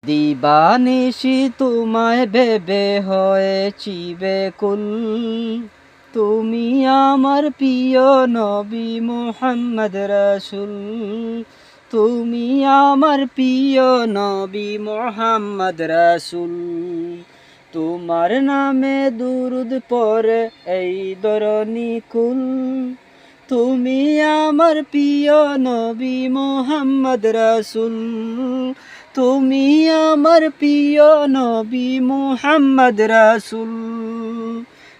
দিবানিশি তোমায় ভেবে হয়েছি বেকুল, তুমি আমার প্রিয় নবী মুহাম্মদ রাসূল। তুমি আমার প্রিয় নবী মুহাম্মদ রাসূল। তোমার নামে দুরুদ পড়ে এই ধরণী কুল। তুমি আমার প্রিয় নবী মুহাম্মদ রাসূল। তুমি আমার প্রিয় নবী মুহাম্মদ রাসূল।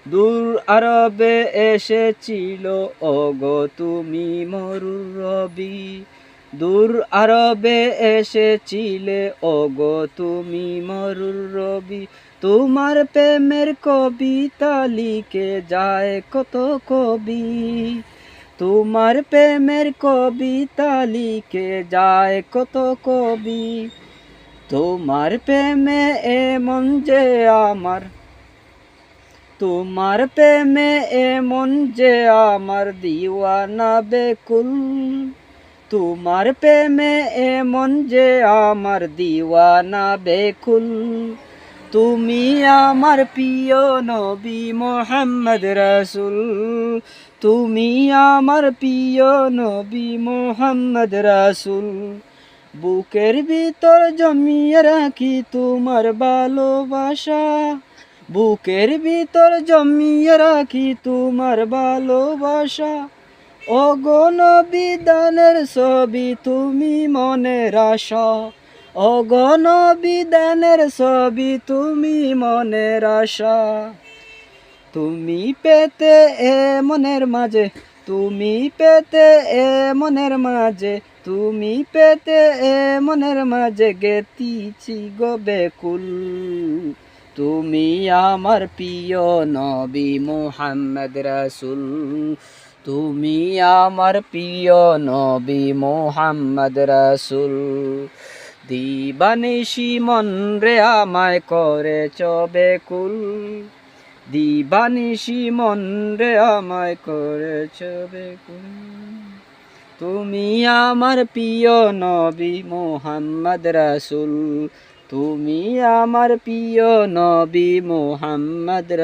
দূর আরবে এসেছিল ওগো তুমি মরুর রবি। দূর আরবে এসেছিলে ওগো তুমি মরুর রবি। তোমার প্রেমের কবিতা লিখে যায় কত কবি। তোমার প্রেমের কবিতা লিখে যায় কত কবি। তোমার প্রেমে এমন যে আমার, তোমার প্রেমে এমন যে আমার দিওয়ানা বেকুল। তোমার প্রেমে এমন যে আমার দিওয়ানা বেকুল। তুমি আমার প্রিয় নবী মুহাম্মদ রাসূল। তুমি আমার প্রিয় নবী মুহাম্মদ রাসূল। বুকের ভিতর জমিয়ে রাখি তোমার ভালোবাসা। বুকের ভিতর জমিয়ে রাখি তোমার ভালোবাসা। ওগো নবী দানের ছবি তুমি মনের আশা। ওগো নবী দানের ছবি তুমি মনের আশা। তুমি পেতে এ মনের মাঝে, তুমি পেতে এ মনের মাঝে, তুমি পেতে এ মনের মাঝে গেতিছি গো বেকুল। তুমি আমার প্রিয় নবী মুহাম্মদ রাসূল। তুমি আমার প্রিয় নবী মুহাম্মদ রাসূল। দিবানিশি মন রে আমায় করেছ বেকুল। দিবানিশি মন রে আমায় করেছ বেকুল। তুমি আমার প্রিয় নবী মুহাম্মদ রাসূল। তুমি আমার প্রিয় নবী মুহাম্মদ রাসূল।